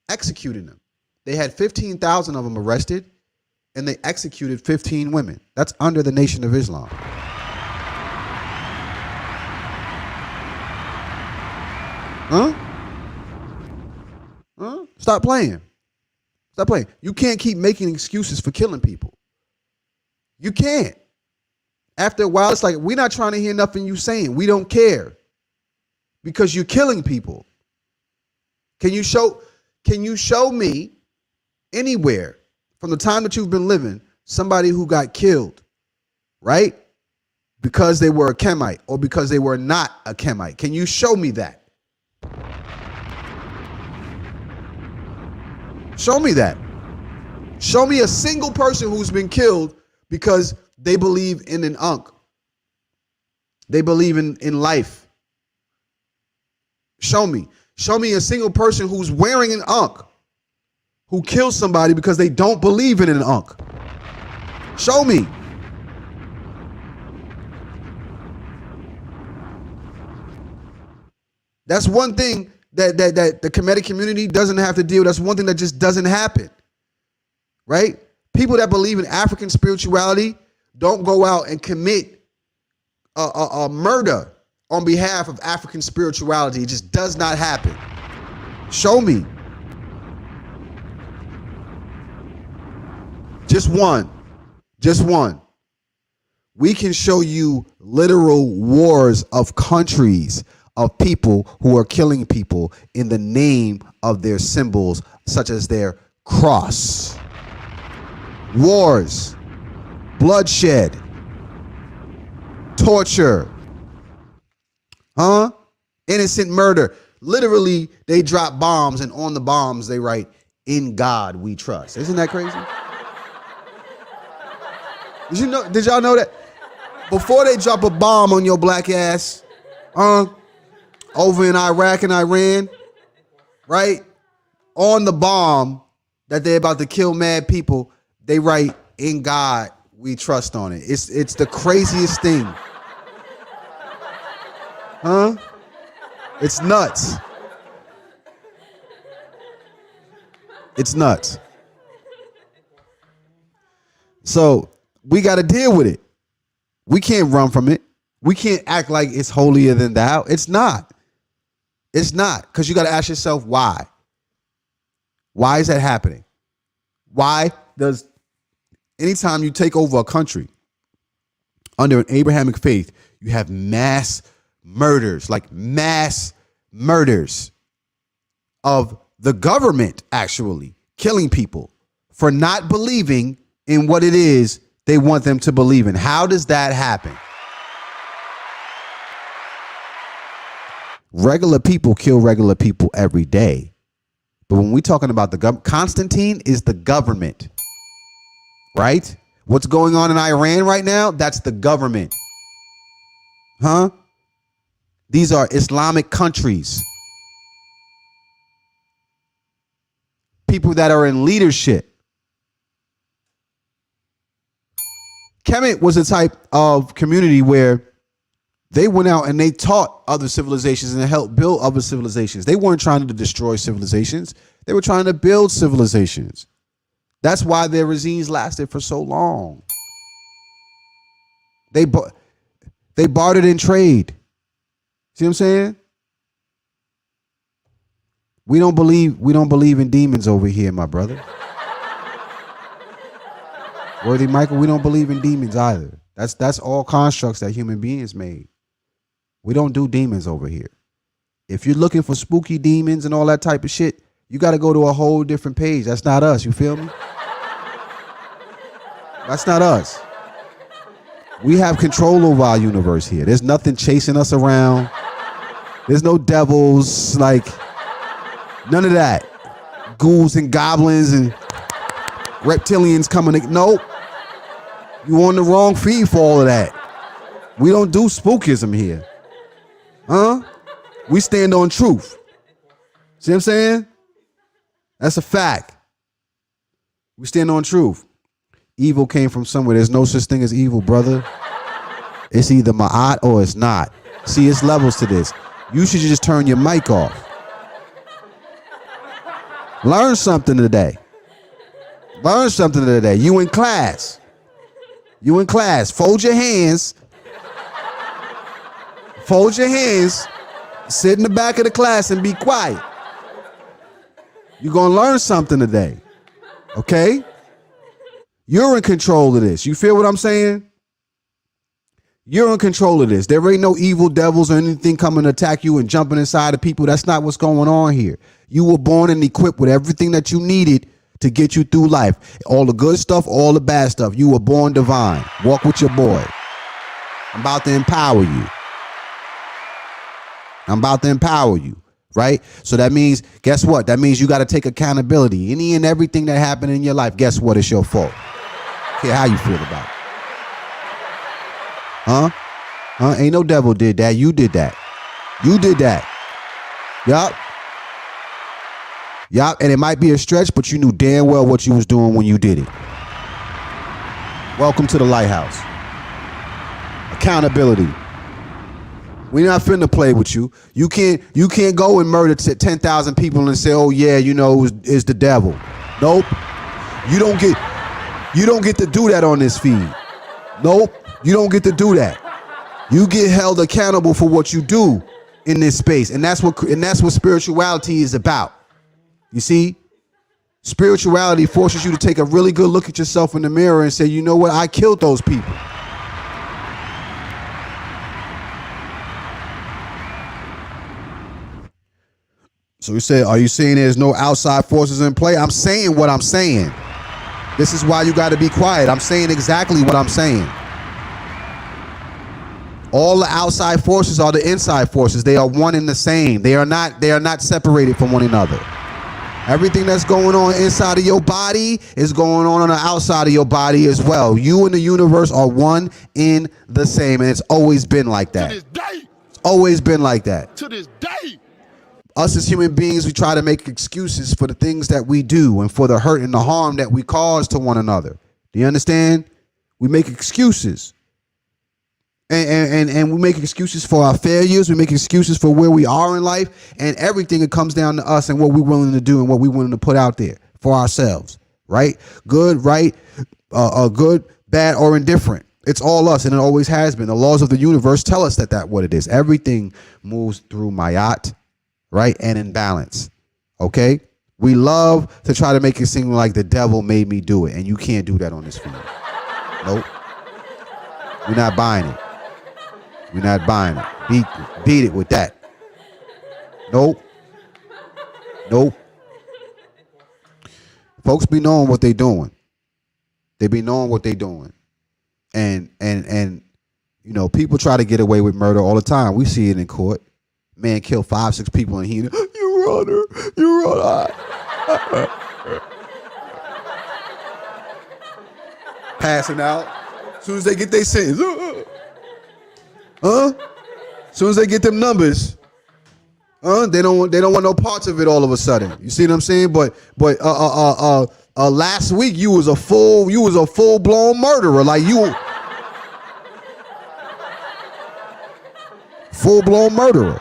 Speaker 1: executing them. They had 15,000 of them arrested, and they executed 15 women. That's under the Nation of Islam. Huh? Huh? Stop playing. Stop playing. You can't keep making excuses for killing people. You can't. After a while, it's like, we're not trying to hear nothing you saying. We don't care. Because you're killing people. Can you show me anywhere from the time that you've been living somebody who got killed, right? Because they were a Kemite or because they were not a Kemite? Can you show me that? Show me that. Show me a single person who's been killed because they believe in an Ankh. They believe in life. Show me. Show me a single person who's wearing an Ankh who kills somebody because they don't believe in an Ankh. Show me. That's one thing that the Kemetic community doesn't have to deal with. That's one thing that just doesn't happen. Right? People that believe in African spirituality don't go out and commit a murder on behalf of African spirituality. It just does not happen. Show me. Just one. Just one. We can show you literal wars of countries of people who are killing people in the name of their symbols, such as their cross. Wars, bloodshed, torture, innocent murder. Literally, they drop bombs, and on the bombs they write, "In God we trust." Isn't that crazy? Did y'all know that? Before they drop a bomb on your black ass, over in Iraq and Iran, right? On the bomb that they're about to kill mad people, they write, "In God we trust" on it. It's the craziest thing. Huh? It's nuts. It's nuts. So we got to deal with it. We can't run from it. We can't act like it's holier than thou. It's not. It's not. Because you got to ask yourself why. Why is that happening? Why does anytime you take over a country, Under an Abrahamic faith, you have mass murders, like mass murders of the government actually killing people for not believing in what it is they want them to believe in. How does that happen? Regular people kill regular people every day. But when we're talking about the government, Constantine is the government, right? What's going on in Iran right now? That's the government. Huh? These are Islamic countries. People that are in leadership. Kemet was a type of community where they went out and they taught other civilizations and helped build other civilizations. They weren't trying to destroy civilizations. They were trying to build civilizations. That's why their regimes lasted for so long. They bartered in trade. See what I'm saying? We don't believe in demons over here, my brother. Worthy Michael, we don't believe in demons either. That's all constructs that human beings made. We don't do demons over here. If you're looking for spooky demons and all that type of shit, you got to go to a whole different page. That's not us. You feel me? That's not us. We have control over our universe here. There's nothing chasing us around. There's no devils, like none of that. Ghouls and goblins and reptilians coming. Nope. You on the wrong feed for all of that. We don't do spookism here. Huh? We stand on truth. See what I'm saying? That's a fact. We stand on truth. Evil came from somewhere. There's no such thing as evil, brother. It's either ma'at or it's not. See, it's levels to this. You should just turn your mic off. Learn something today. Learn something today. You in class. You in class. Fold your hands. Fold your hands. Sit in the back of the class and be quiet. You're going to learn something today. Okay? You're in control of this. You feel what I'm saying? You're in control of this. There ain't no evil devils or anything coming to attack you and jumping inside of people. That's not what's going on here. You were born and equipped with everything that you needed to get you through life. All the good stuff, all the bad stuff. You were born divine. Walk with your boy. I'm about to empower you. I'm about to empower you. Right? So that means, guess what? That means you got to take accountability. Any and everything that happened in your life, guess what? It's your fault. Okay, how you feel about it? Huh? Ain't no devil did that. You did that. You did that. Yup. Yup. And it might be a stretch, but you knew damn well what you was doing when you did it. Welcome to the lighthouse. Accountability. We're not finna play with you. You can't go and murder 10,000 people and say, oh yeah, you know, it's the devil. Nope. You don't get to do that on this feed. Nope. You don't get to do that. You get held accountable for what you do in this space. And that's what spirituality is about. You see? Spirituality forces you to take a really good look at yourself in the mirror and say, you know what? I killed those people. So you say, are you saying there's no outside forces in play? I'm saying what I'm saying. This is why you got to be quiet. I'm saying exactly what I'm saying. All the outside forces are the inside forces. They are one and the same. They are not separated from one another. Everything that's going on inside of your body is going on the outside of your body as well. You and the universe are one in the same, and it's always been like that.
Speaker 2: To this day.
Speaker 1: It's always been like that.
Speaker 2: To this day.
Speaker 1: Us as human beings, we try to make excuses for the things that we do and for the hurt and the harm that we cause to one another. Do you understand? We make excuses. And we make excuses for our failures. We make excuses for where we are in life, and everything. It comes down to us and what we're willing to do and what we're willing to put out there for ourselves. Right? Good, right? Good, bad, or indifferent. It's all us, and it always has been. The laws of the universe tell us that what it is. Everything moves through mayat, right, and in balance. Okay? We love to try to make it seem like the devil made me do it, and you can't do that on this field. Nope. We're not buying it. We're not buying it. Beat it with that. Nope. Folks be knowing what they doing. They be knowing what they doing. And you know, people try to get away with murder all the time. We see it in court. Man killed 5-6 people and he, Your Honor. Passing out. As soon as they get their sentence. As soon as they get them numbers. They don't want no parts of it all of a sudden. You see what I'm saying? But last week you was a full blown murderer. Like you full blown murderer.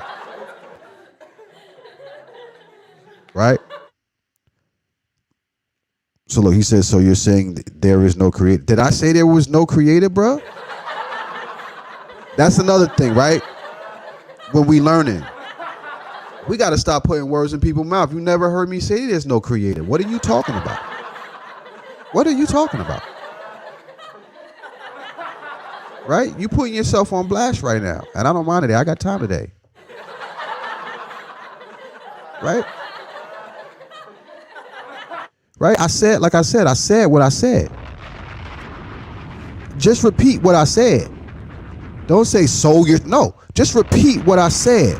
Speaker 1: Right? So look, he says, so you're saying there is no creator. Did I say there was no creator, bro? That's another thing, right? When we learning. We got to stop putting words in people's mouth. You never heard me say there's no creator. What are you talking about? What are you talking about? Right? You putting yourself on blast right now. And I don't mind it. I got time today. Right? Right? I said what I said. Just repeat what I said. Don't say no. Just repeat what I said.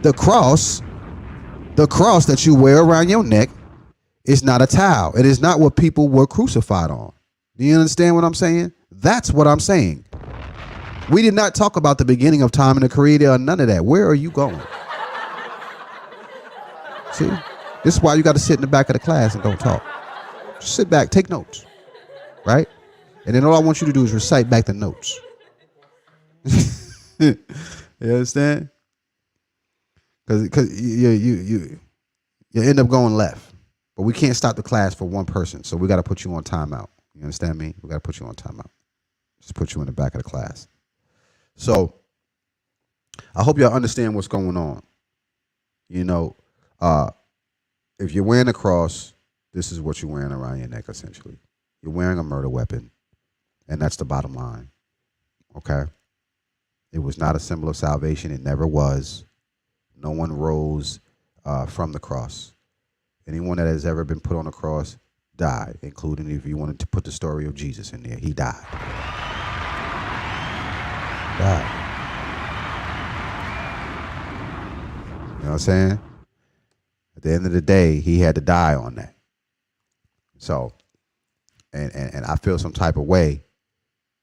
Speaker 1: The cross that you wear around your neck is not a towel. It is not what people were crucified on. Do you understand what I'm saying? That's what I'm saying. We did not talk about the beginning of time and the creator or none of that. Where are you going? See? This is why you got to sit in the back of the class and don't talk. Just sit back, take notes. Right? And then all I want you to do is recite back the notes. You understand? Because you end up going left. But we can't stop the class for one person. So we got to put you on timeout. You understand me? We got to put you on timeout. Just put you in the back of the class. So I hope y'all understand what's going on. You know, if you're wearing a cross, this is what you're wearing around your neck, essentially. You're wearing a murder weapon. And that's the bottom line. Okay? It was not a symbol of salvation. It never was. No one rose from the cross. Anyone that has ever been put on a cross died, including if you wanted to put the story of Jesus in there. He died. You know what I'm saying? At the end of the day, he had to die on that. So, and I feel some type of way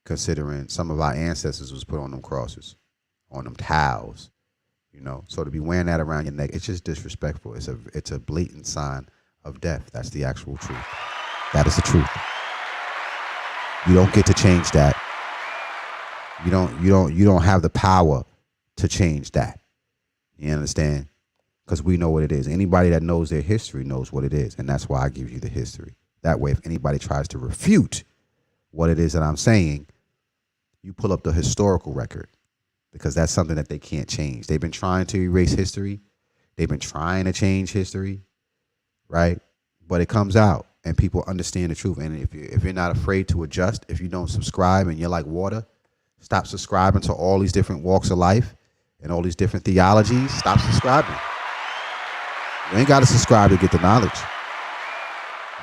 Speaker 1: considering some of our ancestors was put on them crosses, on them towels. You know, so to be wearing that around your neck, it's just disrespectful. It's a blatant sign of death. That's the actual truth. That is the truth. You don't get to change that. You don't have the power to change that. You understand? Because we know what it is. Anybody that knows their history knows what it is, and that's why I give you the history. That way, if anybody tries to refute what it is that I'm saying, you pull up the historical record. Because that's something that they can't change. They've been trying to erase history. They've been trying to change history, right? But it comes out, and people understand the truth. And if you're not afraid to adjust, if you don't subscribe and you're like water, stop subscribing to all these different walks of life and all these different theologies. Stop subscribing. You ain't got to subscribe to get the knowledge.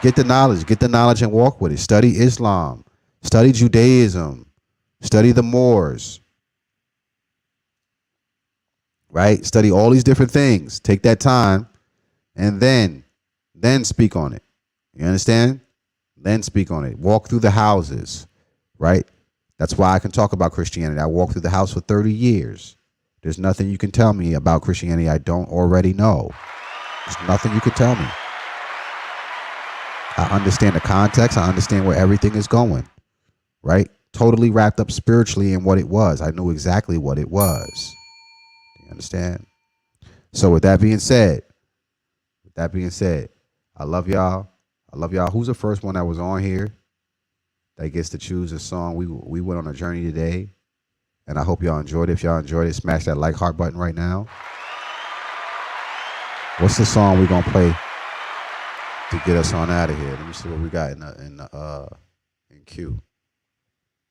Speaker 1: Get the knowledge and walk with it. Study Islam. Study Judaism. Study the Moors. Right? Study all these different things. Take that time and then speak on it. You understand? Then speak on it. Walk through the houses. Right? That's why I can talk about Christianity. I walked through the house for 30 years. There's nothing you can tell me about Christianity I don't already know. There's nothing you can tell me. I understand the context. I understand where everything is going. Right? Totally wrapped up spiritually in what it was. I knew exactly what it was. You understand? So with that being said, I love y'all. Who's the first one that was on here that gets to choose a song? We went on a journey today, and I hope y'all enjoyed it. If y'all enjoyed it, smash that like heart button right now. What's the song we're gonna play to get us on out of here? Let me see what we got in queue.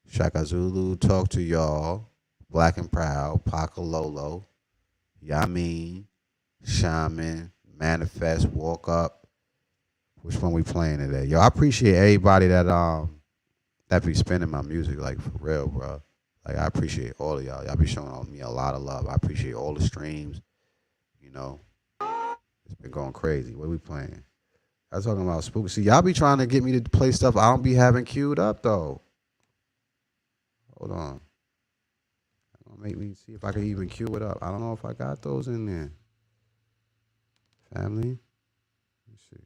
Speaker 1: Shaka Zulu, talk to y'all. Black and Proud, Pacololo, Yamin, Shaman, Manifest, Walk Up. Which one we playing today? Yo, I appreciate everybody that be spinning my music, like for real, bro. Like I appreciate all of y'all. Y'all be showing me a lot of love. I appreciate all the streams. You know, it's been going crazy. What are we playing? I was talking about spooky. See, y'all be trying to get me to play stuff I don't be having queued up though. Hold on. Make me see if I can even queue it up. I don't know if I got those in there. Family. Let's see.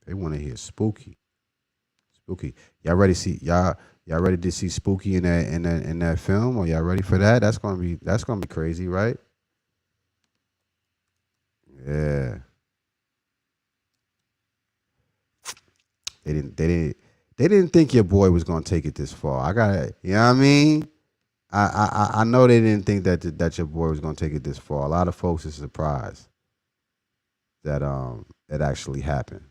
Speaker 1: They want to hear spooky. Spooky. Y'all ready to see y'all ready to see spooky in that film? Or y'all ready for that? That's gonna be crazy, right? Yeah. They didn't think your boy was gonna take it this far. I gotta, you know what I mean? I know they didn't think that your boy was gonna take it this far. A lot of folks are surprised that it actually happened.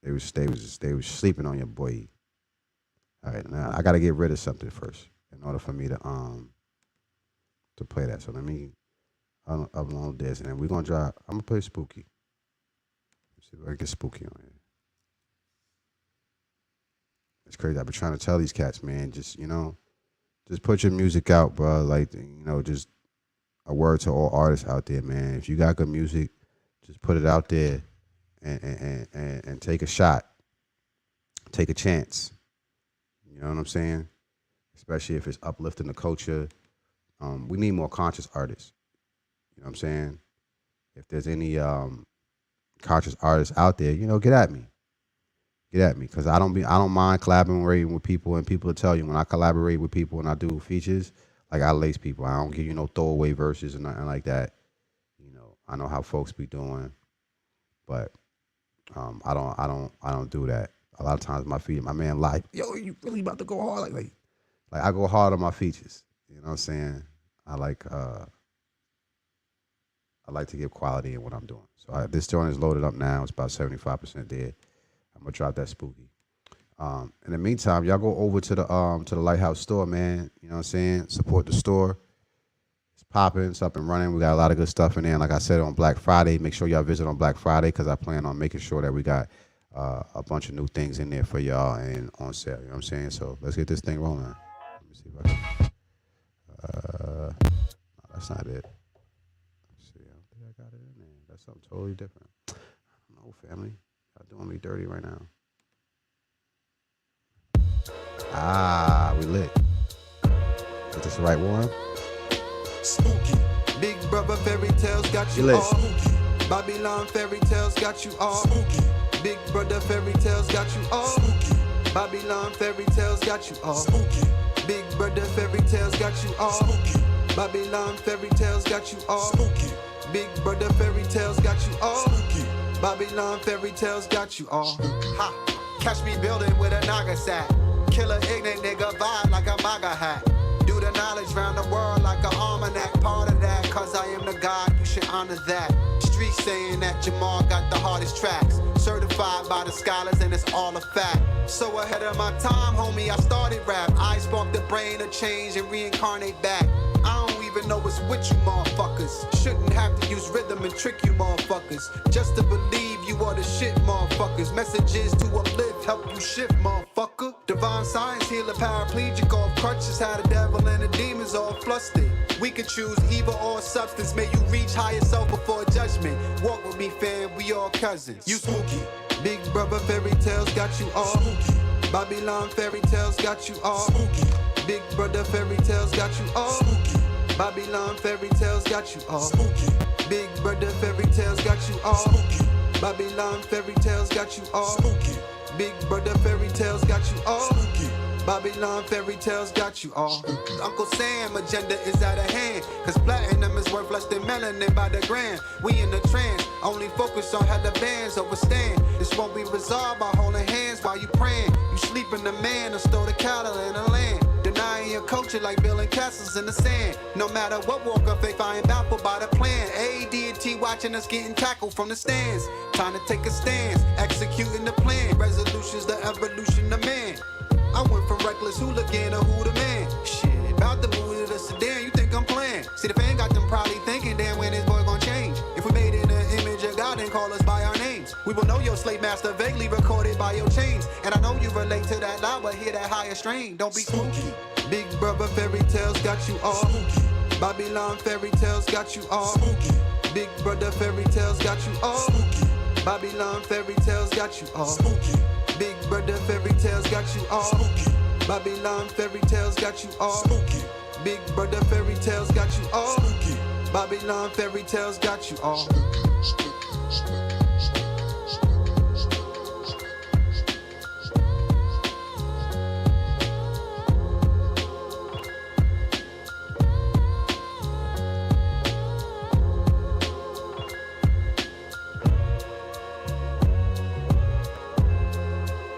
Speaker 1: They was sleeping on your boy. All right, now I gotta get rid of something first in order for me to play that. So let me upload this, and then we're gonna drop. I'm gonna play spooky. Let's see if I can get spooky on here. It's crazy. I've been trying to tell these cats, man, just put your music out, bro. Like, just a word to all artists out there, man. If you got good music, just put it out there and take a shot. Take a chance. You know what I'm saying? Especially if it's uplifting the culture. We need more conscious artists. You know what I'm saying? If there's any conscious artists out there, get at me. Get at me, because I don't mind collaborating with people, and people will tell you when I collaborate with people and I do features, like I lace people. I don't give you no throwaway verses and nothing like that. I know how folks be doing, but I don't do that. A lot of times my man like, yo, you really about to go hard? Like I go hard on my features. You know what I'm saying? I like to give quality in what I'm doing. So this joint is loaded up now. It's about 75% there. I'm gonna drop that spooky. In the meantime, y'all go over to the Lighthouse store, man. You know what I'm saying? Support the store. It's popping. It's up and running. We got a lot of good stuff in there. And like I said, on Black Friday, make sure y'all visit on Black Friday, because I plan on making sure that we got a bunch of new things in there for y'all and on sale. You know what I'm saying? So let's get this thing rolling. Let me see if I can. No, that's not it. Let's see. I don't think I got it in there. That's something totally different. I don't know, family. Y'all doing me dirty right now. We lit. Is this the right one?
Speaker 3: Spooky. Big brother fairy tales got you all. Spooky. Babylon fairy tales got you all. Spooky. Big brother fairy tales got you all. Spooky. Babylon fairy tales got you all. Spooky. Big brother fairy tales got you all. Spooky. Babylon fairy tales got you all. Spooky. Big brother fairy tales got you all. Spooky. Babylon fairy tales got you all. Ha! Catch me building with a Naga sack. Killer ignorant nigga vibe like a MAGA hat. Do the knowledge round the world like an almanac. Part of that, cause I am the God, you should honor that. Streets saying that Jamaar got the hardest tracks. Certified by the scholars and it's all a fact. So ahead of my time, homie, I started rap. I sparked the brain to change and reincarnate back. I don't even know what's with you motherfuckers. Shouldn't have to use rhythm and trick you motherfuckers. Just to believe you are the shit motherfuckers. Messages to uplift, help you shift motherfucker. Divine science, heal a paraplegic off crutches. How the devil and the demons all flustered. We could choose evil or substance. May you reach higher self before judgment. Walk with me, fam, we all cousins. You spooky. Big brother fairy tales got you all. Spooky. Babylon fairy tales got you all. Spooky. Big brother fairy tales got you all. Spooky. Babylon fairy tales got you all. Spooky. Big brother fairy tales got you all. Spooky. Babylon fairy tales got you all. Spooky. Big brother fairy tales got you all. Spooky. Babylon fairy tales got you all. Uncle Sam agenda is out of hand, cause platinum is worth less than melanin by the gram. We in the trance, only focus on how the bands overstand. This won't be resolved by holding hands while you praying. You sleep in the man or stole the cattle in the land. Denying your culture like building castles in the sand. No matter what walk of faith, I ain't baffled by the plan. AD&T watching us getting tackled from the stands. Time to take a stance, executing the plan. Resolutions, the evolution of man. I went from reckless hooligan to who the man. Shit, about to move to the sedan, you think I'm playing? See, the fan got them probably thinking, damn, when this boy gon' change? If we made in the image of God, then call us by our names. We will know your slave master vaguely recorded by your chains. And I know you relate to that loud, but hear that higher strain. Don't be spooky. Big brother fairy tales got you all spooky. Babylon fairy tales got you all spooky. Big brother fairy tales got you all spooky. Babylon fairy tales got you all spooky. Big brother fairy tales got you all spooky. Babylon fairy tales got you all spooky. Big brother fairy tales got you all spooky. Babylon fairy tales got you all spooky.